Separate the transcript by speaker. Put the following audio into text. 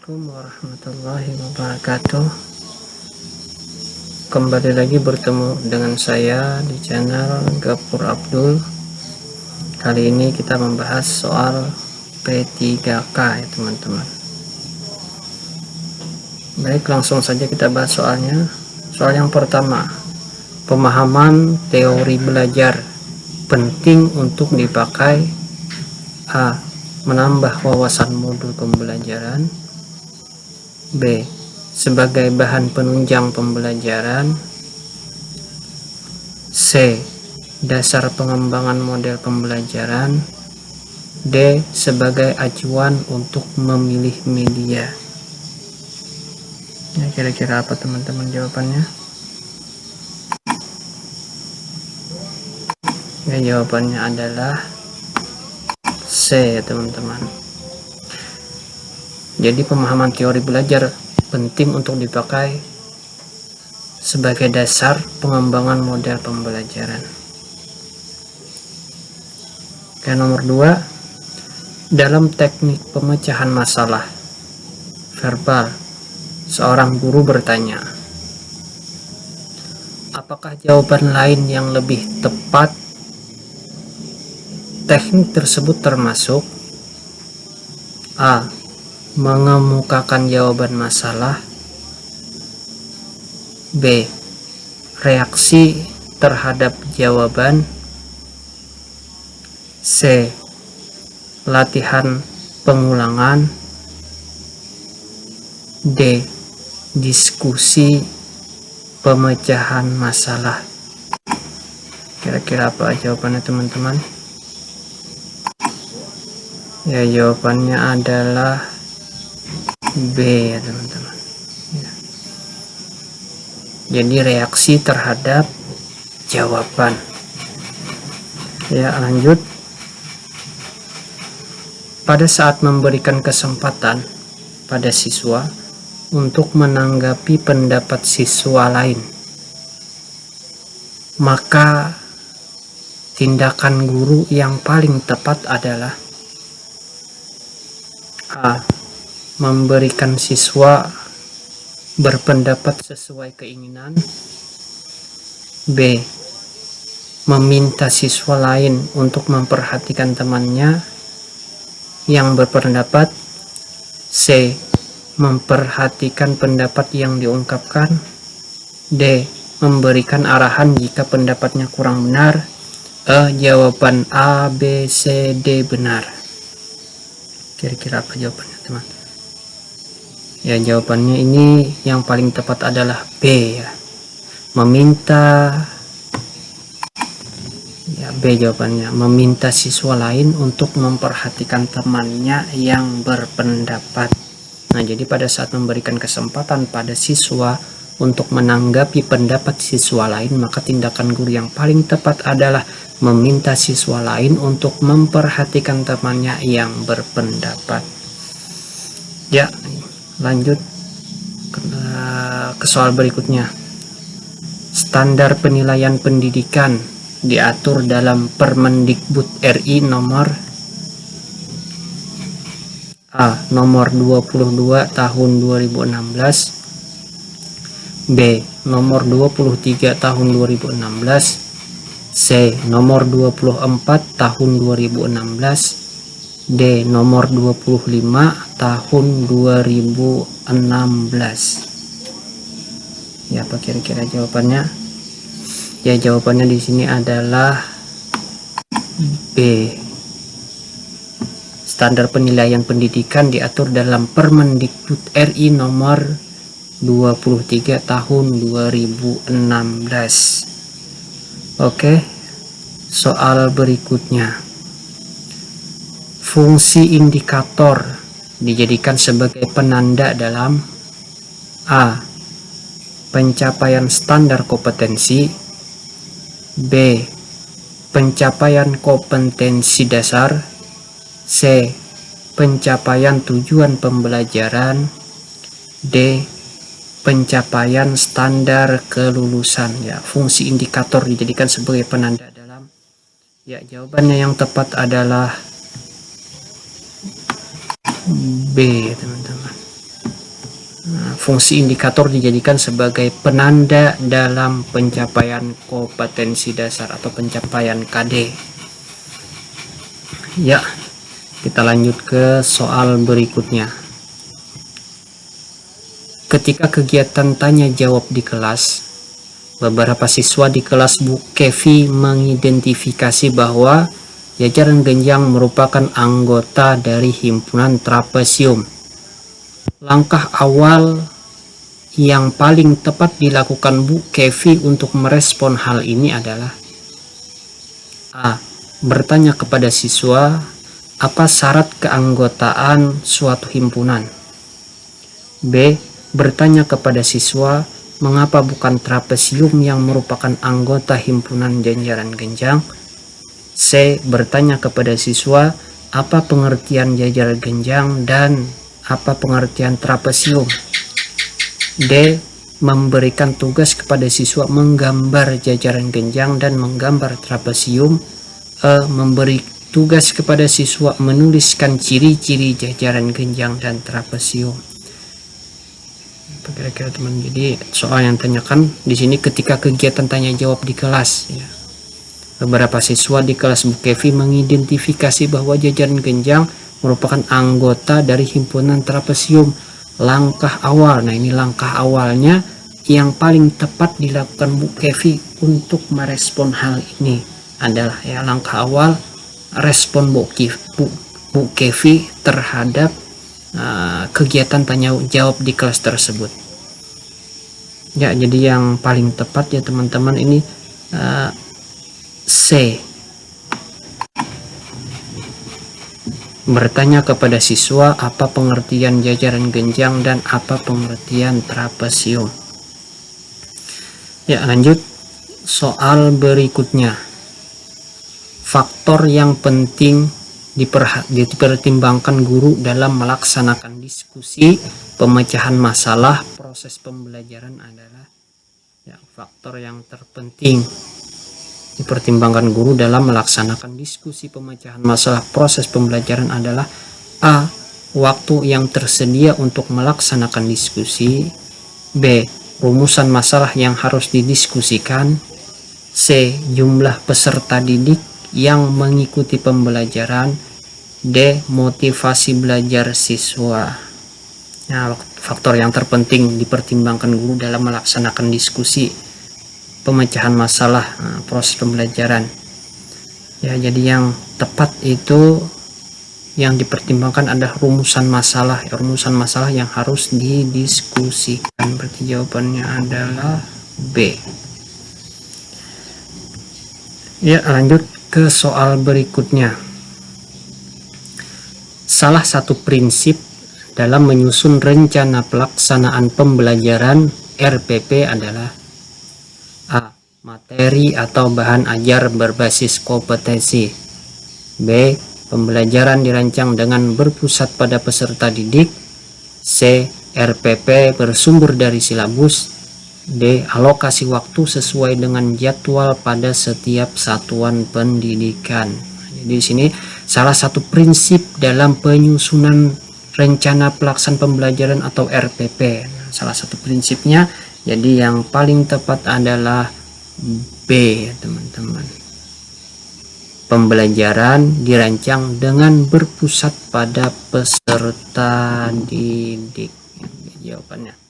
Speaker 1: Assalamualaikum warahmatullahi wabarakatuh. Kembali lagi bertemu dengan saya di channel Gapur Abdul. Kali ini kita membahas soal P3K ya teman-teman. Baik, langsung saja kita bahas soalnya. Soal yang pertama, pemahaman teori belajar penting untuk dipakai. A. Menambah wawasan modul pembelajaran. B. Sebagai bahan penunjang pembelajaran. C. Dasar pengembangan model pembelajaran. D. Sebagai acuan untuk memilih media. Ya, kira-kira apa teman-teman jawabannya? Ya, jawabannya adalah C ya teman-teman. Jadi pemahaman teori belajar penting untuk dipakai sebagai dasar pengembangan model pembelajaran. Oke, nomor 2, dalam teknik pemecahan masalah verbal, seorang guru bertanya, apakah jawaban lain yang lebih tepat? Teknik tersebut termasuk A. Mengemukakan jawaban masalah. B. Reaksi terhadap jawaban. C. Latihan pengulangan. D. Diskusi pemecahan masalah. Kira-kira apa jawabannya teman-teman? Ya, jawabannya adalah B ya teman-teman ya. Jadi reaksi terhadap jawaban. Ya, lanjut. Pada saat memberikan kesempatan pada siswa untuk menanggapi pendapat siswa lain, maka tindakan guru yang paling tepat adalah A. Memberikan siswa berpendapat sesuai keinginan. B. Meminta siswa lain untuk memperhatikan temannya yang berpendapat. C. Memperhatikan pendapat yang diungkapkan. D. Memberikan arahan jika pendapatnya kurang benar. E. Jawaban A, B, C, D benar. Kira-kira apa jawabannya teman? Ya, jawabannya ini yang paling tepat adalah B ya. Meminta. Ya, B jawabannya. Meminta siswa lain untuk memperhatikan temannya yang berpendapat. Nah, jadi pada saat memberikan kesempatan pada siswa untuk menanggapi pendapat siswa lain, maka tindakan guru yang paling tepat adalah meminta siswa lain untuk memperhatikan temannya yang berpendapat. Ya, lanjut ke soal berikutnya. Standar penilaian pendidikan diatur dalam Permendikbud RI nomor A. Nomor 22 tahun 2016. B. Nomor 23 tahun 2016. C. Nomor 24 tahun 2016. D. Nomor 25 tahun 2016. Ya, apa kira-kira jawabannya? Ya, jawabannya di sini adalah B. Standar penilaian pendidikan diatur dalam Permendikbud RI nomor 23 tahun 2016. Oke, soal berikutnya. Fungsi indikator dijadikan sebagai penanda dalam A. Pencapaian standar kompetensi. B. Pencapaian kompetensi dasar. C. Pencapaian tujuan pembelajaran. D. Pencapaian standar kelulusan. Ya, fungsi indikator dijadikan sebagai penanda dalam. Ya, jawabannya yang tepat adalah B, teman-teman. fungsi indikator dijadikan sebagai penanda dalam pencapaian kompetensi dasar atau pencapaian KD. Ya, kita lanjut ke soal berikutnya. Ketika kegiatan tanya jawab di kelas, beberapa siswa di kelas Bu Kevi mengidentifikasi bahwa jajaran genjang merupakan anggota dari himpunan trapesium. Langkah awal yang paling tepat dilakukan Bu Kevi untuk merespon hal ini adalah A. Bertanya kepada siswa apa syarat keanggotaan suatu himpunan. B. Bertanya kepada siswa mengapa bukan trapesium yang merupakan anggota himpunan jajaran genjang. C. Bertanya kepada siswa apa pengertian jajaran genjang dan apa pengertian trapesium. D. Memberikan tugas kepada siswa menggambar jajaran genjang dan menggambar trapesium. E. Memberi tugas kepada siswa menuliskan ciri-ciri jajaran genjang dan trapesium. Kira-kira teman, jadi soal yang tanyakan di sini ketika kegiatan tanya jawab di kelas, ya. Beberapa siswa di kelas Bu Kevi mengidentifikasi bahwa jajaran genjang merupakan anggota dari himpunan trapesium. Langkah awal, nah ini langkah awalnya yang paling tepat dilakukan Bu Kevi untuk merespon hal ini adalah, ya, langkah awal respon Bu Kevi terhadap kegiatan tanya jawab di kelas tersebut. Ya, jadi yang paling tepat ya teman-teman ini C. Bertanya kepada siswa apa pengertian jajaran genjang dan apa pengertian trapesium. Ya, lanjut soal berikutnya. Faktor yang penting dipertimbangkan guru dalam melaksanakan diskusi pemecahan masalah proses pembelajaran adalah, ya, faktor yang terpenting dipertimbangkan guru dalam melaksanakan diskusi pemecahan masalah proses pembelajaran adalah A. Waktu yang tersedia untuk melaksanakan diskusi. B. Rumusan masalah yang harus didiskusikan. C. Jumlah peserta didik yang mengikuti pembelajaran. D. Motivasi belajar siswa. Nah, faktor yang terpenting dipertimbangkan guru dalam melaksanakan diskusi pemecahan masalah proses pembelajaran. Ya, jadi yang tepat itu yang dipertimbangkan adalah rumusan masalah, rumusan masalah yang harus didiskusikan. Berarti jawabannya adalah B. Ya, lanjut ke soal berikutnya. Salah satu prinsip dalam menyusun rencana pelaksanaan pembelajaran RPP adalah A. Materi atau bahan ajar berbasis kompetensi. B. Pembelajaran dirancang dengan berpusat pada peserta didik. C. RPP bersumber dari silabus. D. Alokasi waktu sesuai dengan jadwal pada setiap satuan pendidikan. Jadi di sini salah satu prinsip dalam penyusunan rencana pelaksanaan pembelajaran atau RPP. Salah satu prinsipnya, jadi yang paling tepat adalah B, teman-teman. Pembelajaran dirancang dengan berpusat pada peserta didik. Jawabannya